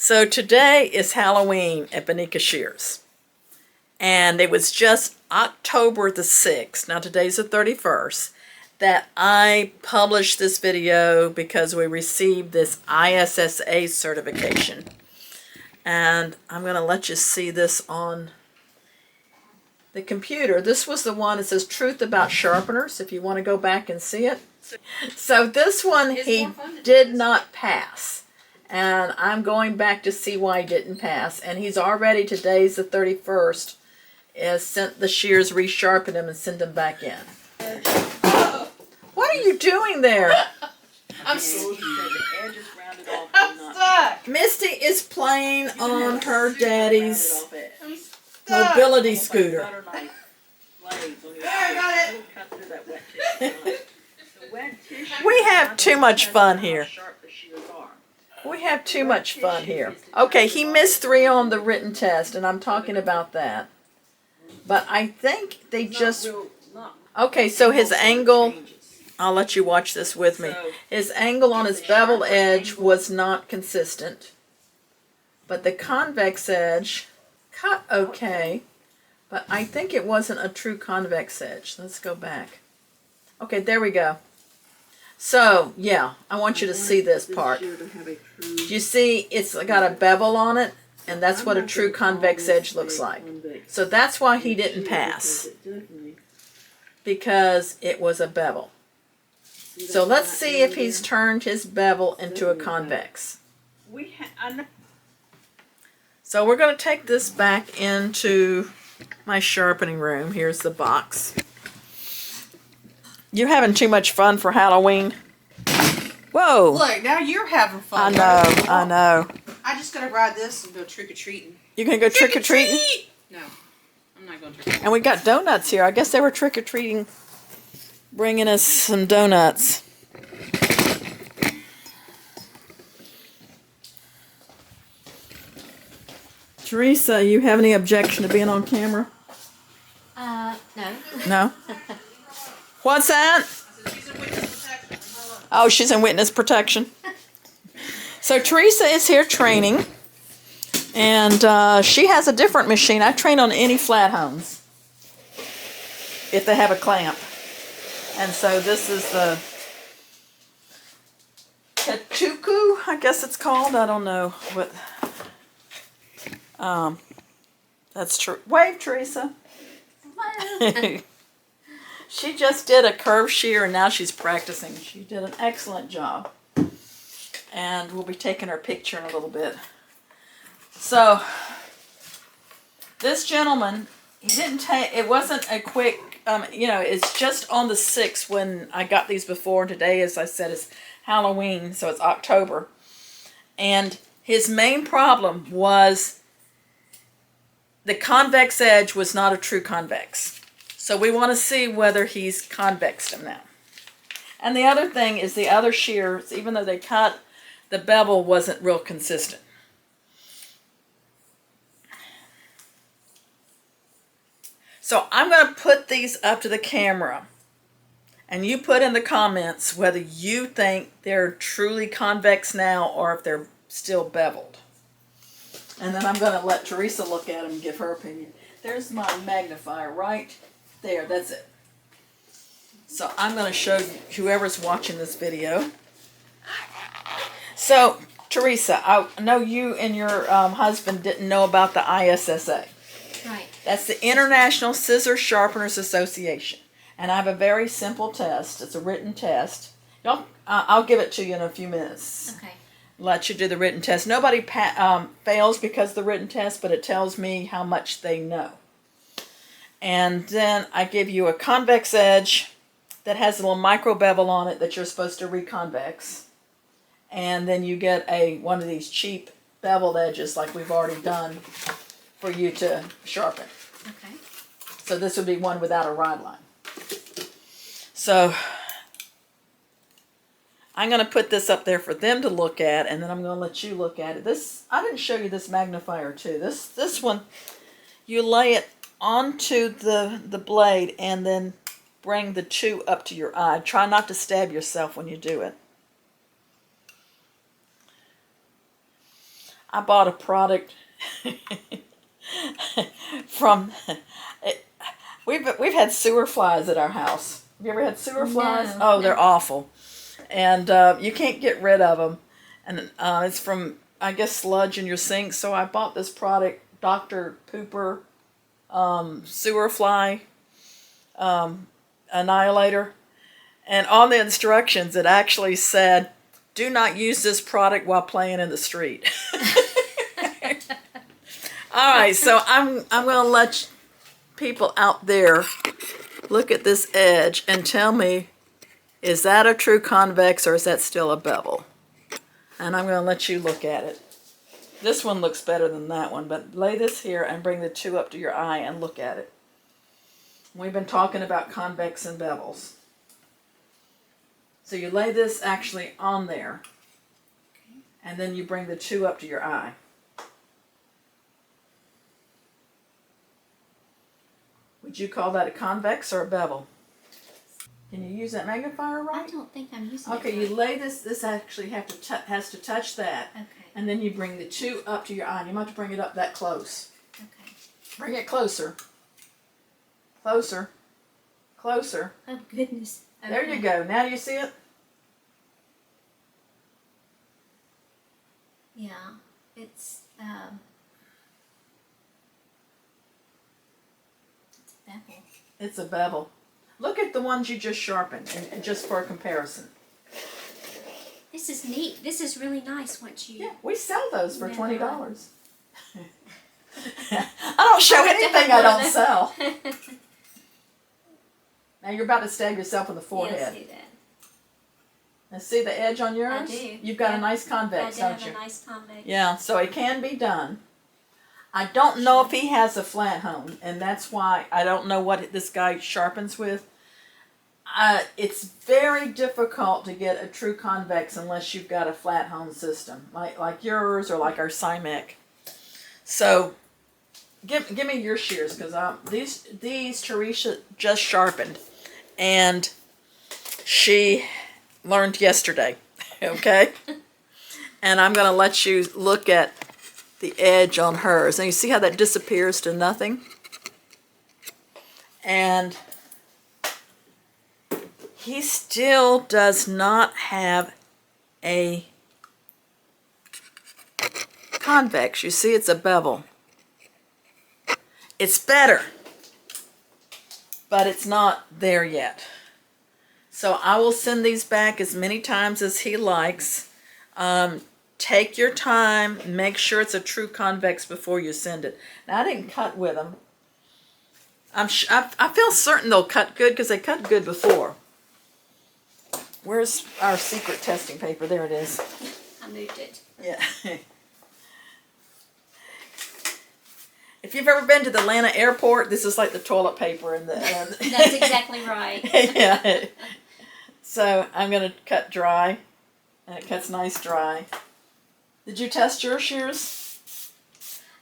So today is Halloween at Bonika Shears. And it was just October the 6th, now today's the 31st, that I published this video because we received this ISSA certification. And I'm going to let you see this on the computer. This was the one that says Truth About Sharpeners, if you want to go back and see it. So this one he did not pass. And I'm going back to see why he didn't pass. And he's already, today's the 31st, sent the shears, resharpen them, and send them back in. What are you doing there? I'm stuck. Misty is playing on her daddy's mobility scooter. We have too much fun here. We have too much fun here. Okay, he missed 3 on the written test, and I'm talking about that. But I think they just... Okay, so his angle... I'll let you watch this with me. His angle on his beveled edge was not consistent. But the convex edge cut okay. But I think it wasn't a true convex edge. Let's go back. Okay, there we go. So, yeah, I want you to see this part. You see it's got a bevel on it, and that's what a true convex edge looks like. So that's why he didn't pass, because it was a bevel. So let's see if he's turned his bevel into a convex. So we're going to take this back into my sharpening room. Here's the box. You're having too much fun for Halloween. Whoa. Look, now you're having fun. I know, I know. I just gotta ride this and go trick-or-treating. You gonna go trick-or-treating? No, I'm not going trick-or-treating. And we got donuts here. I guess they were trick-or-treating, bringing us some donuts. Teresa, you have any objection to being on camera? No. No? What's that? Oh, she's in witness protection. So Teresa is here training, and she has a different machine. I train on any flat hones if they have a clamp. And so this is the Katuku, I guess it's called. I don't know what. That's true. Wave, Teresa. She just did a curve shear and now she's practicing. She did an excellent job. And we'll be taking her picture in a little bit. So, this gentleman, he didn't take, it wasn't a quick, you know, it's just on the 6th when I got these before. Today, as I said, is Halloween, so it's October. And his main problem was the convex edge was not a true convex. So we want to see whether he's convexed them now. And the other thing is the other shears, even though they cut, the bevel wasn't real consistent. So I'm going to put these up to the camera. And you put in the comments whether you think they're truly convex now or if they're still beveled. And then I'm going to let Teresa look at them and give her opinion. There's my magnifier right there. That's it. So I'm going to show you, whoever's watching this video. So, Teresa, I know you and your husband didn't know about the ISSA. Right. That's the International Scissor Sharpeners Association. And I have a very simple test. It's a written test. I'll give it to you in a few minutes. Okay. Let you do the written test. Nobody fails because of the written test, but it tells me how much they know. And then I give you a convex edge that has a little micro bevel on it that you're supposed to reconvex. And then you get one of these cheap beveled edges like we've already done for you to sharpen. Okay. So this would be one without a rod line. So I'm going to put this up there for them to look at, and then I'm going to let you look at it. I didn't show you this magnifier too. This one, you lay it onto the blade and then bring the 2 up to your eye. Try not to stab yourself when you do it. I bought a product from, we've had sewer flies at our house. Have you ever had sewer flies? No, Oh, no. they're awful. And you can't get rid of them. And it's from, I guess, sludge in your sink. So I bought this product, Dr. Pooper sewer fly annihilator. And on the instructions, it actually said, do not use this product while playing in the street. All right, so I'm going to let people out there look at this edge and tell me, is that a true convex or is that still a bevel? And I'm going to let you look at it. This one looks better than that one, but lay this here and bring the two up to your eye and look at it. We've been talking about convex and bevels. So you lay this actually on there, and then you bring the two up to your eye. Would you call that a convex or a bevel? Can you use that magnifier I right? don't think I'm using Okay, it you right. lay this, this actually has to touch that, Okay. and then you bring the two up to your eye. And you might have to bring it up that close. Okay. Bring it closer. Closer. Closer. Oh goodness. Okay. There you go. Now do you see it? Yeah. It's a bevel. It's a bevel. Look at the ones you just sharpened, and just for a comparison. This is neat. This is really nice once you. Yeah, we sell those for Yeah. $20. I don't show anything I don't sell. Now you're about to stab yourself in the forehead. Yeah, I see that. And see the edge on yours? I do. You've got Yeah. a nice convex, I do don't have you? a nice convex. Yeah, so it can be done. I don't know if he has a flat hone, and that's why I don't know what this guy sharpens with. It's very difficult to get a true convex unless you've got a flat hone system, like yours or like our Scimech. So give me your shears, because these Teresa just sharpened, and she learned yesterday. Okay, and I'm gonna let you look at the edge on hers, and you see how that disappears to nothing. And he still does not have a convex. You see, it's a bevel. It's better, but it's not there yet. So I will send these back as many times as he likes. Take your time. Make sure it's a true convex before you send it. Now, I didn't cut with them. I feel certain they'll cut good because they cut good before. Where's our secret testing paper? There it is. I moved it. Yeah. If you've ever been to the Atlanta airport, this is like the toilet paper and the. That's exactly right. Yeah. So I'm gonna cut dry, and it cuts nice dry. Did you test your shears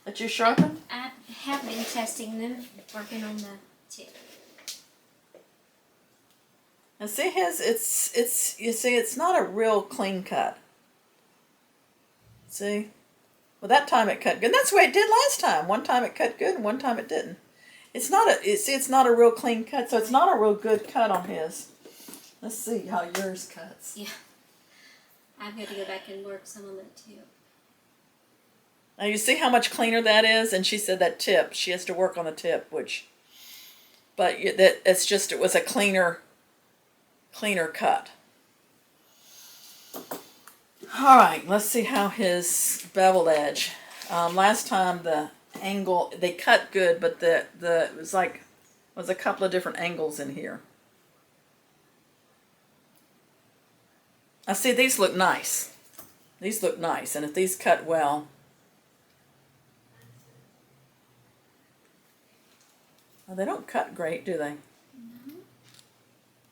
that you sharpened? I have been testing them, working on the tip. And see his, you see it's not a real clean cut. See? Well, that time it cut good. And that's the way it did last time. One time it cut good and one time it didn't. It's not it's not a real clean cut, so it's not a real good cut on his. Let's see how yours cuts. Yeah. I've got to go back and work some on that tip. Now you see how much cleaner that is, and she said that tip, she has to work on the tip, but it was a cleaner cut. All right, let's see how his beveled edge. Last time the angle, they cut good, but it was a couple of different angles in here. I see these look nice. These look nice, and if these cut well. Well, they don't cut great, do they? No.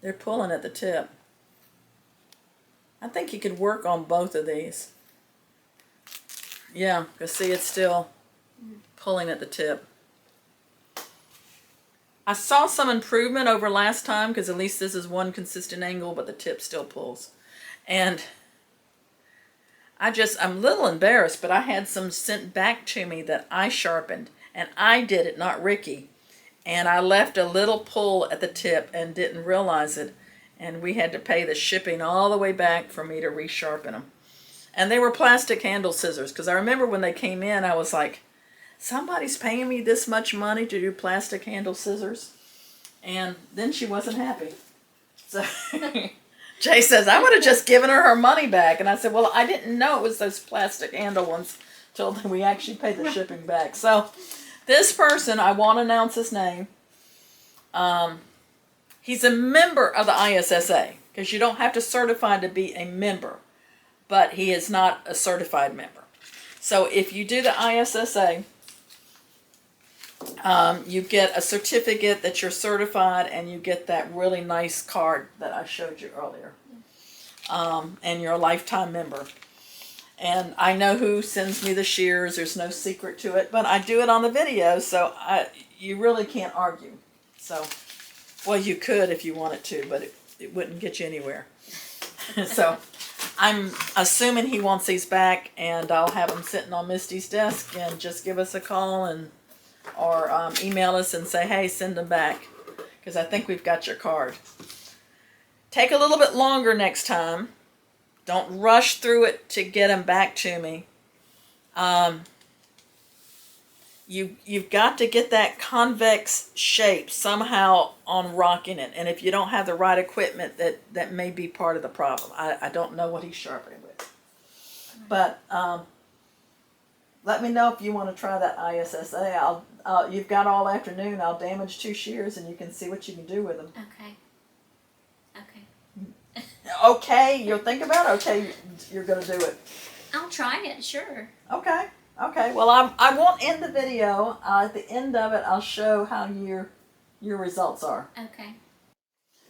They're pulling at the tip. I think you could work on both of these. Yeah, because see, it's still pulling at the tip. I saw some improvement over last time because at least this is one consistent angle, but the tip still pulls. And I'm a little embarrassed, but I had some sent back to me that I sharpened, and I did it, not Ricky. And I left a little pull at the tip and didn't realize it, and we had to pay the shipping all the way back for me to resharpen them. And they were plastic handle scissors, because I remember when they came in, I was like, somebody's paying me this much money to do plastic handle scissors? And then she wasn't happy. So Jay says, I would have just given her money back. And I said, well, I didn't know it was those plastic handle ones till we actually paid the shipping back. So this person, I won't announce his name. He's a member of the ISSA, because you don't have to certify to be a member, but he is not a certified member. So if you do the ISSA, you get a certificate that you're certified, and you get that really nice card that I showed you earlier. And you're a lifetime member. And I know who sends me the shears. There's no secret to it, but I do it on the video, so you really can't argue. So, well, you could if you wanted to, but it wouldn't get you anywhere. So I'm assuming he wants these back, and I'll have them sitting on Misty's desk, and just give us a call or email us and say, hey, send them back, because I think we've got your card. Take a little bit longer next time. Don't rush through it to get them back to me. You've got to get that convex shape somehow on rocking it. And if you don't have the right equipment, that may be part of the problem. I don't know what he's sharpening with. But let me know if you want to try that ISSA. You've got all afternoon. I'll damage 2 shears, and you can see what you can do with them. Okay. Okay. Okay, you'll think about it? Okay, you're going to do it. I'll try it, sure. Okay. Okay. Well, I won't end the video. At the end of it, I'll show how your results are. Okay.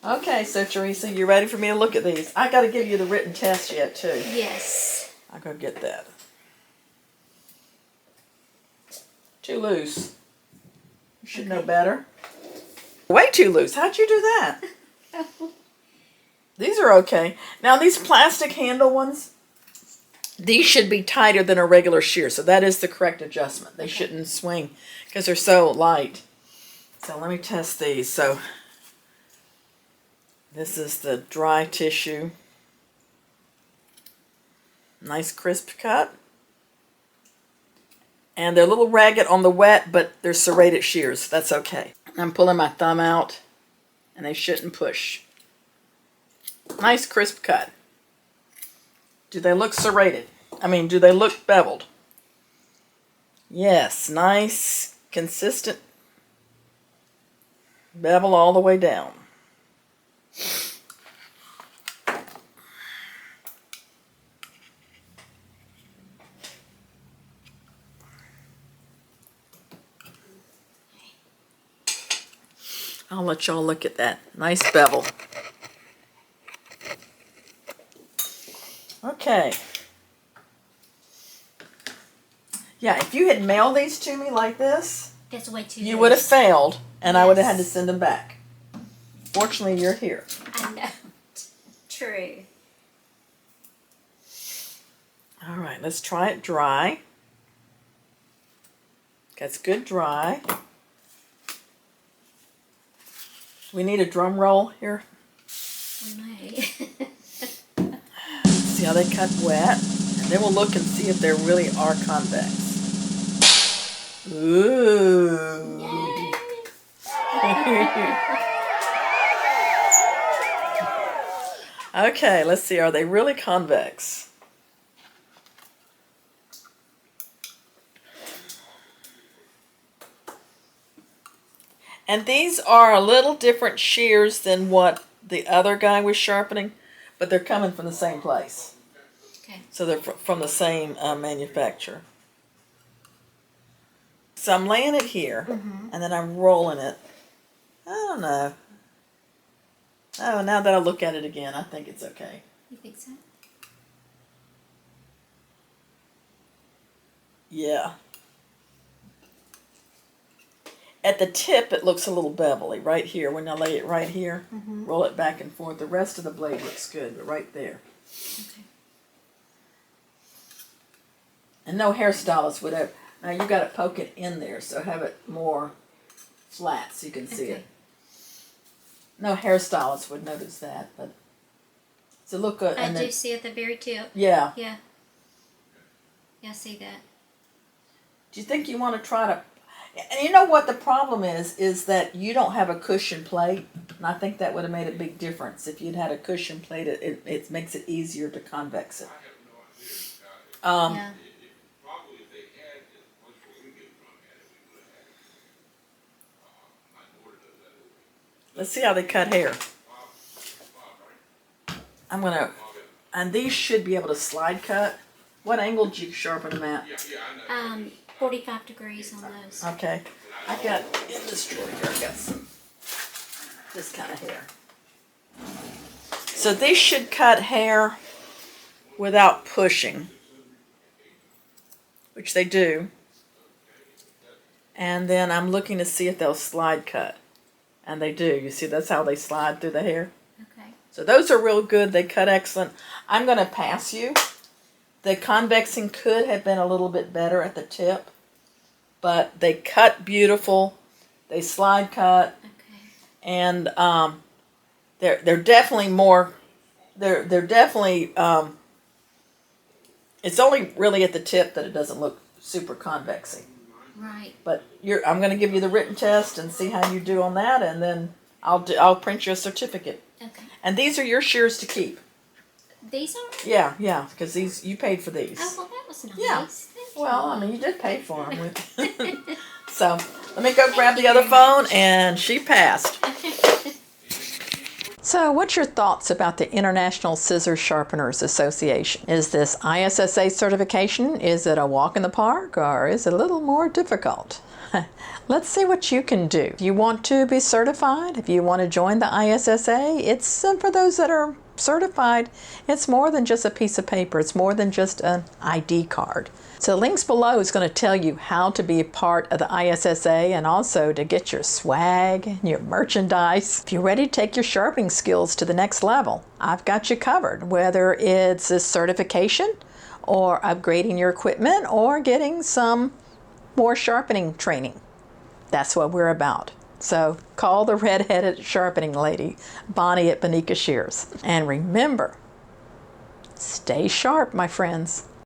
Okay, so Teresa, you ready for me to look at these? I got to give you the written test yet, too. Yes. I'll go get that. Too loose. You should know better. Way too loose. How'd you do that? These are okay. Now, these plastic handle ones, these should be tighter than a regular shear. So that is the correct adjustment. They shouldn't swing because they're so light. So let me test these. So this is the dry tissue. Nice crisp cut. And they're a little ragged on the wet, but they're serrated shears. That's okay. I'm pulling my thumb out, and they shouldn't push. Nice crisp cut. Do they look serrated? I mean, do they look beveled? Yes, nice, consistent bevel all the way down. I'll let y'all look at that. Nice bevel. Okay. Yeah, if you had mailed these to me like this, That's way too you loose. would have failed, and I would have had to Yes. send them back. Fortunately, you're here. I know. True. All right, let's try it dry. That's good dry. We need a drum roll here. We may. See how they cut wet, and then we'll look and see if they really are convex. Ooh. Okay, let's see. Are they really convex? And these are a little different shears than what the other guy was sharpening, but they're coming from the same place. Okay. So they're from the same manufacturer. So I'm laying it here, and then I'm rolling it. I don't know. Oh, now that I look at it again, I think it's okay. You think so? Yeah. At the tip, it looks a little bevelly right here. When I lay it right here, roll it back and forth. The rest of the blade looks good, but right there. Okay. And no hairstylist would ever. Now you got to poke it in there, so have it more flat so you can see it. No hairstylist would notice that, but so look good. I do see at the very tip. Yeah. Yeah. Yeah, I see that. Do you think you want to try to? And you know what the problem is that you don't have a cushion plate, and I think that would have made a big difference if you'd had a cushion plate. It makes it easier to convex it. Yeah. Let's see how they cut hair. I'm gonna, and these should be able to slide cut. What angle did you sharpen them at? 45 degrees on those. Okay, I got in this drawer here. I got some this kind of hair. So these should cut hair without pushing, which they do. And then I'm looking to see if they'll slide cut. And they do. You see, that's how they slide through the hair. Okay. So those are real good. They cut excellent. I'm going to pass you. The convexing could have been a little bit better at the tip, but they cut beautiful. They slide cut. Okay. And they're definitely more. They're definitely. It's only really at the tip that it doesn't look super convexy. Right. But I'm going to give you the written test and see how you do on that, and then I'll print you a certificate. Okay. And these are your shears to keep. These are? Yeah, because these you paid for these. Oh, well, that was nice. Yeah. Thank you. Well, I mean, you did pay for them. So let me go grab the other phone, and she passed. So what's your thoughts about the International Scissor Sharpeners Association? Is this ISSA certification, is it a walk in the park, or is it a little more difficult? Let's see what you can do. If you want to be certified, if you want to join the ISSA, it's for those that are certified, it's more than just a piece of paper. It's more than just an ID card. So links below is going to tell you how to be a part of the ISSA and also to get your swag and your merchandise. If you're ready to take your sharpening skills to the next level, I've got you covered, whether it's a certification or upgrading your equipment or getting some more sharpening training. That's what we're about. So call the red-headed sharpening lady, Bonnie at Bonika Shears. And remember, stay sharp, my friends.